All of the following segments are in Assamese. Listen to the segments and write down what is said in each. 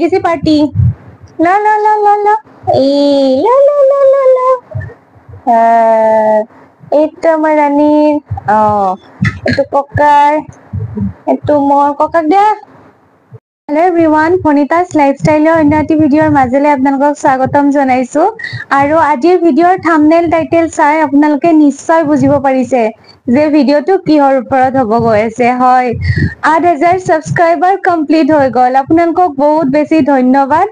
গেছে পার্টি লা লা লা লা লা এই লা লা লা লা লা এইটো আমার রানীর একটু ককার একটু মোর ককাক দিয়া Hello everyone, Phonita's Lifestyle অন্যটি ভিডিওৰ মাজলে আপোনালোকক স্বাগতম জনাইছো আৰু আজিৰ ভিডিওৰ থাম্বনেইল টাইটেল চাই আপোনালোকে নিশ্চয় বুজিব পাৰিছে যে ভিডিওটো কিহৰ ওপৰত হ'ব গৈ আছে হয় 8000 সাবস্ক্ৰাইবাৰ কমপ্লিট হৈ গল আপোনালোকক বহুত বেছি ধন্যবাদ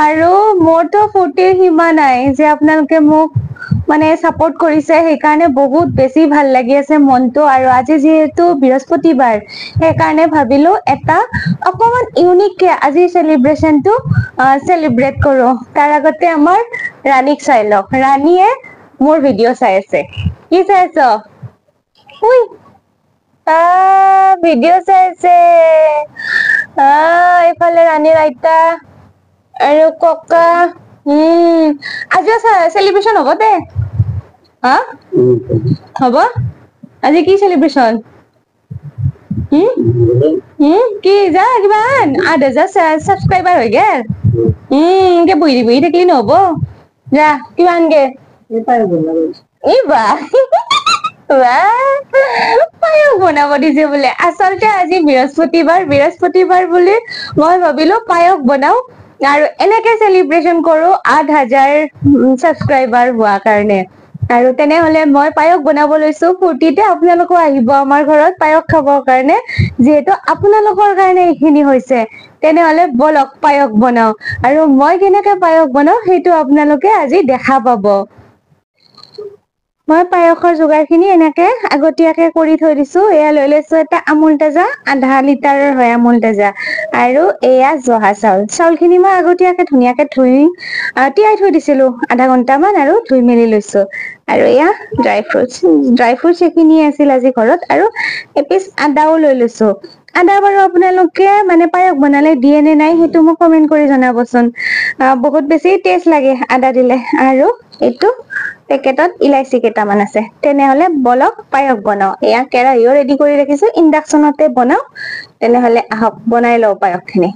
আৰু মোৰটো ফুটিৰ সীমা নাই যে আপোনালোকে মোক মানে সাপোৰ্ট কৰিছে সেই কাৰণে বহুত বেছি ভাল লাগি আছে মনটো আৰু আজি যেহেতু বৃহস্পতিবাৰ সেই কাৰণে ভাবিলো এটা অকমান ইউনিক কে আজি সেলিব্ৰেশনটো সেলিব্ৰেট কৰো তাৰ আগতে আমাৰ ৰাণীক চাই লওক ৰাণীয়ে মোৰ ভিডিও চাই আছে কি চাই আছো উই ভিডিও চাই আছে এইফালে ৰাণীৰ আইতা আৰু ককা আজি সেলিব্রেশন হ'ব দে হ'ব আজি কি সেলিব্রেশন কি যা কিমান 8000 সাবস্ক্রাইবার হৈ গেল কে বহি থাকিলি নহব যা কিমান গে পায়স বনাব দিছে বোলে আচলতে আজি বৃহস্পতিবাৰ বুলি মই ভাবিলো পায়স বনাও আৰু এনেকে সেলিব্ৰেশন কৰো 8000 সাবস্ক্ৰাইবাৰ হোৱা কাৰণে আৰু তেনেহলে মই পায়স বনাব লৈছো ফুৰ্তিতে আপোনালোকো আহিব আমাৰ ঘৰত পায়স খাবৰ কাৰণে যেহেতু আপোনালোকৰ কাৰণে এইখিনি হৈছে তেনেহলে বলক পায়স বনাও আৰু মই কেনেকৈ পায়স বনাও সেইটো আপোনালোকে আজি দেখা পাব মই পায়সৰ যোগাৰখিনি এনেকে আগতীয়াকে কৰি থৈ দিছো এয়া লৈ লৈছো এটা আমুল তাজা আধা লিটাৰৰ হয় আমুল তাজা আৰু এয়া জহা চাউলখিনি মই আগতীয়াকে ধুনীয়াকে ধুই তিয়াই থৈ দিছিলো আধা ঘন্টামান আৰু ধুই মেলি লৈছো আৰু এয়া ড্ৰাই ফ্ৰুটছ এইখিনি আছিল আজি ঘৰত আৰু এপিস আদাও লৈ লৈছো আদা বাৰু আপোনালোকে মানে পায়স বনালে দিয়ে নে নাই সেইটো মোক কমেন্ট কৰি জনাবচোন বহুত বেছি টেষ্ট লাগে আদা দিলে আৰু এইটো পেকেটত ইলাইচি কেইটামান আছে তেনেহলে বলক পায়স বনাও এয়া কেৰাহিও ৰেডি কৰি ৰাখিছো ইন্ডাকশনতে বনাও তেনেহলে আহক বনাই লও পায়সখিনি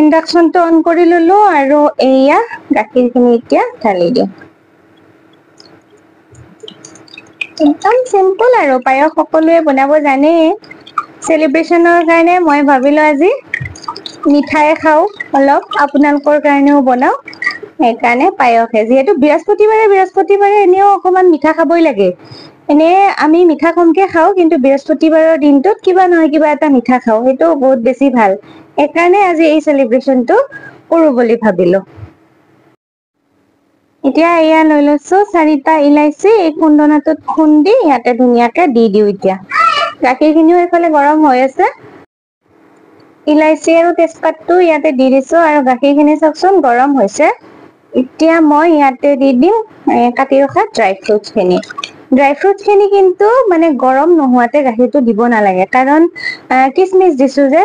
ইন্ডাকশনটো অন কৰি ললো আৰু এয়া গাখীৰখিনি এতিয়া ঢালি দিওঁ একদম সিম্পল আৰু পায়স সকলোৱে বনাব জানে সেলিব্ৰেশনৰ কাৰণে মই ভাবিলো আজি মিঠাই খাও অলপ আপোনালোকৰ কাৰণেও বনাও সেইকাৰণে পায়সে যেহেতু বৃহস্পতিবাৰে এনেও অকমান মিঠা খাবই লাগে এনে আমি মিঠা কমকে খাও কিন্তু বৃহস্পতিবাৰৰ দিনটোত কিবা নহয় কিবা এটা মিঠা খাও সেইটো বহুত বেছি ভাল সেইকাৰণে আজি এই সেলিব্ৰেশনটো কৰো বুলি ভাবিলো এতিয়া এয়া লৈ লৈছো 4টা ইলাইচি এই খুন্দনাটোত খুন্দি ইয়াতে ধুনীয়াকে দি দিও এতিয়া গাখীৰখিনিও এইফালে গৰম হৈ আছে ইলাইচি আৰু তেজপাতটো ইয়াতে দি দিছো আৰু গাখীৰখিনি চাওকচোন গৰম হৈছে এতিয়া মই ইয়াতে দি দিম কাটি ৰখা ড্ৰাই ফ্ৰুটছ খিনি কিন্তু মানে গৰম নোহোৱাতে গাখীৰটো দিব নালাগে কাৰণ কিসমিস দিছো যে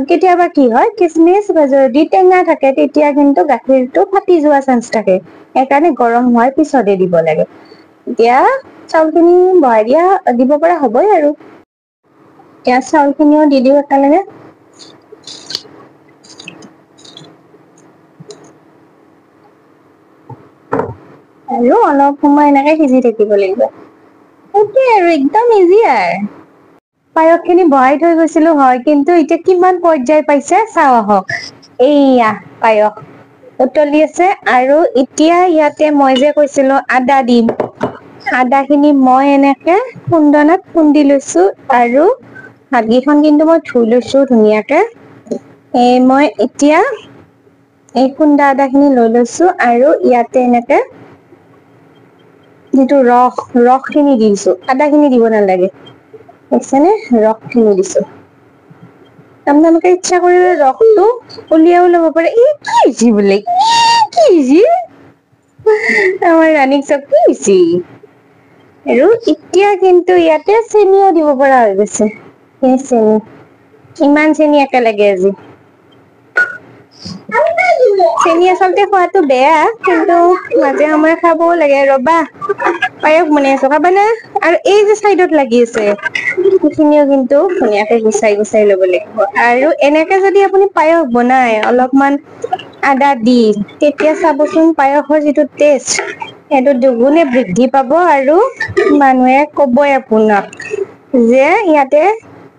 কেতিয়াবা কি হয় কিসমিস যদি টেঙা থাকে তেতিয়া কিন্তু গাখীৰটো ফাটি যোৱা চান্স থাকে সেইকাৰণে গৰম হোৱাৰ পিছতে দিব লাগে এতিয়া চাউলখিনি বহাই দিব পৰা হ'বই আৰু এতিয়া চাউলখিনিও দি দিও একেলগে আৰু অলপ সময় এনেকে সিজি থাকিব লাগিব ওকে আৰু একদম ইজি আৰু পায়সখিনি বহাই থৈ গৈছিলো হয় কিন্তু এতিয়া কিমান পৰ্যায় পাইছে চাও আহক এইয়া পায়স উতলি আছে আৰু এতিয়া ইয়াতে মই যে কৈছিলো আদা দিম আদাখিনি মই এনেকে খুন্দনাত খুন্দি লৈছো আৰু হাতগিখন কিন্তু মই ধুই লৈছো ধুনীয়াকে মই এতিয়া এই খুন্দা আদাখিনি লৈ লৈছো আৰু ইয়াতে এনেকে যেটো ৰসখিনি দিছো আদাখিনি দিব নালাগে দেখছেনে ৰসখিনি দিছো আপোনালোকে ইচ্ছা কৰিলে ৰসটো উলিয়াও ল'ব পাৰে কি হৈছে বোলে কি হৈছে আমাৰ ৰাণীক চব কি হৈছে আৰু এতিয়া কিন্তু ইয়াতে চেনিও দিব পৰা হৈ গৈছে চেনি ইমান চেনি একেলগে আজি চেনি আচলতে খোৱাটো বেয়া কিন্তু মাজে সময়ে খাবও লাগে ৰবা পায়স বনাই আছো খাবানে আৰু এই যে সাইডত লাগি আছে সেইখিনিও কিন্তু ধুনীয়াকে গুচাই গুচাই ল'ব লাগিব। আৰু এনেকে যদি আপুনি পায়স বনাই অলপমান আদা দি, তেতিয়া চাবচোন পায়সৰ যিটো টেষ্ট সেইটো দুগুণে বৃদ্ধি পাব। আৰু মানুহে কবই আপোনাক যে ইয়াতে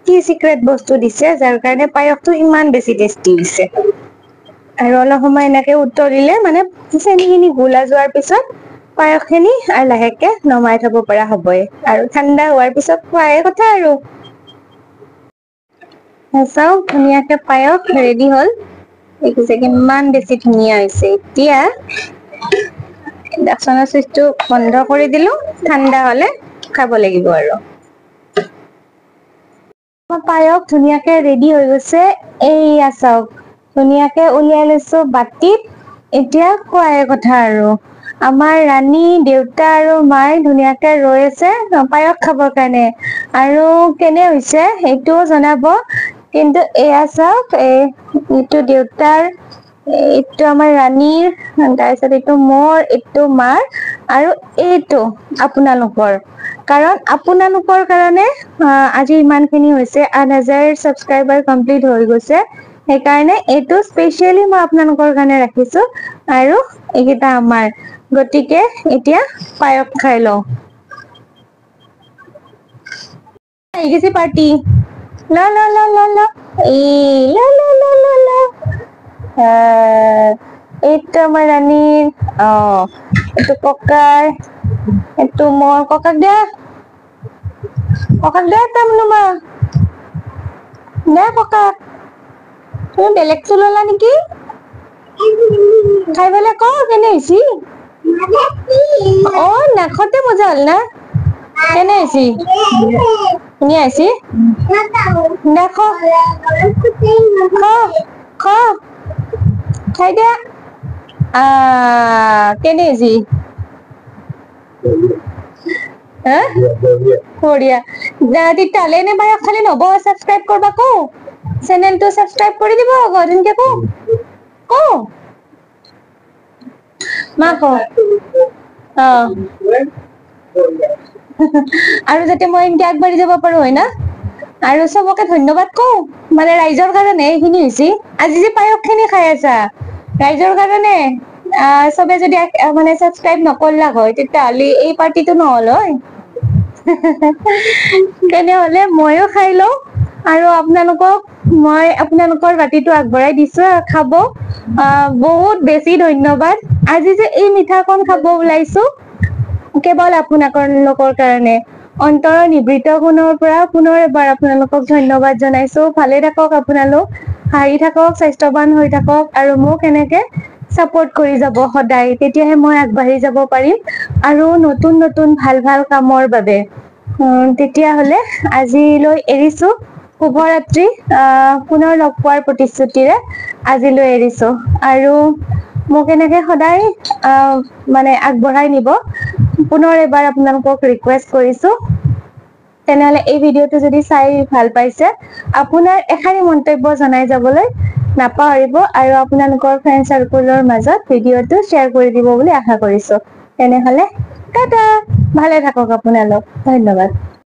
কি চিক্ৰেট বস্তু দিছে যাৰ কাৰণে পায়সটো ইমান বেছি টেষ্টি হৈছে। আৰু অলপ সময় এনেকে উতলিলে মানে চেনিখিনি ঘোলা যোৱাৰ পিছত পায়স খিনি আৰু লাহেকে নমাই থব পৰা হবই। আৰু ঠাণ্ডা হোৱাৰ পিছত খোৱাহে কথা আৰু। চাওক ধুনীয়াকে পায়স ৰেডি হ'ল। দেখিছে কিমান বেছি ধুনীয়া হৈছে। এতিয়া ইণ্ডাকচনৰ চুইচটো বন্ধ কৰি দিলো, ঠাণ্ডা হলে খাব লাগিব আৰু। পায়স ধুনীয়াকে ৰেডি হৈ গৈছে। এইয়া চাওক ধুনীয়াকে উলিয়াই লৈছো বাটিত। এতিয়া খোৱাহে কথা আৰু। আমাৰ ৰাণী, দেউতা আৰু মাই ধুনীয়াকে ৰৈ আছে পায়স খাবৰ কাৰণে। আৰু কেনে হৈছে সেইটোও জনাব। কিন্তু এয়া চাওক এইটো দেউতাৰ, এইটো আমাৰ ৰাণীৰ, তাৰপিছত এইটো মোৰ, এইটো মাৰ আৰু এইটো আপোনালোকৰ। কাৰণ আপোনালোকৰ কাৰণে আজি ইমান খিনি হৈছে। 8,000 ছাবস্ক্ৰাইবাৰ কমপ্লিট হৈ গৈছে। সেইকাৰণে এইটো স্পেচিয়েলি মই আপোনালোকৰ কাৰণে ৰাখিছো। আৰু এইকেইটা আমাৰ, গতিকে এতিয়া পায়স খাই লওঁ। আহি গৈছে পাৰ্টি। ল ল ল ল ল ল ল ল ল ল। এইটো আমাৰ ৰাণীৰ, এইটো ককাৰ, এইটো মোৰ। ককাক দে, ককাক দে তামোলমা দে ককাক। তুমি বেলেগটো ললা নেকি? খাই পেলাই ক কেনে হৈছি। নাকতে মজা হ'ল না। কেনে হৈছি? ধুনীয়া হৈছি। দে খ, খ, খাই দে। কেনে হৈছি? বঢ়িয়া। তেতিয়াহ'লে এনে পায়স খালে নহ'ব, ছাবস্ক্ৰাইব কৰবা কও। চেনেলটো ছাবস্ক্ৰাইব কৰি দিব আকৌ, তেনকে কও। কও মা ক। আৰু যাতে মই এনকে আগবাঢ়ি যাব পাৰো, হয় না? আৰু চবকে ধন্যবাদ কও, মানে ৰাইজৰ কাৰণে এইখিনি হৈছে। আজি যে পায়স খিনি খাই আছা ৰাইজৰ কাৰণে। চবে যদি মানে ছাবস্ক্ৰাইব নকৰলা হয়, তেতিয়াহ'লে এই পাৰ্টিটো নহ'ল হয়। তেনেহলে ময়ো খাই লওঁ। আৰু আপোনালোকক মই আপোনালোকৰ বাতিটো আগবঢ়াই দিছো, খাব। বহুত বেছি ধন্যবাদ। আজি যে এই মিঠাখন খাব ওলাইছো কেৱল আপোনালোকৰ কাৰণে। অন্তৰৰ নিভৃত কোণৰ পৰা পুনৰ এবাৰ আপোনালোকক ধন্যবাদ জনাইছো। ভালে থাকক আপোনালোক, হাঁহি থাকক, স্বাস্থ্যৱান হৈ থাকক, আৰু মোক এনেকে চাপৰ্ট কৰি যাব সদায়। তেতিয়াহে মই আগবাঢ়ি যাব পাৰিম আৰু নতুন নতুন ভাল ভাল কামৰ বাবে। তেতিয়াহলে আজিলৈ এৰিছো। শুভৰাত্ৰি। পুনৰ লগ পোৱাৰ প্ৰতিশ্ৰুতিৰে আজিলৈ এৰিছো। আৰু মোক এনেকে সদায় মানে আগবঢ়াই নিব, পুনৰ এবাৰ আপোনালোকক ৰিকুৱেষ্ট কৰিছো। তেনেহলে এই ভিডিঅ'টো যদি চাই ভাল পাইছে, আপোনাৰ এষাৰি মন্তব্য জনাই যাবলৈ নাপাহৰিব। আৰু আপোনালোকৰ ফ্ৰেণ্ড চাৰ্কলৰ মাজত ভিডিঅ'টো শ্বেয়াৰ কৰি দিব বুলি আশা কৰিছো। তেনেহলে টাটা, ভালে থাকক আপোনালোক। ধন্যবাদ।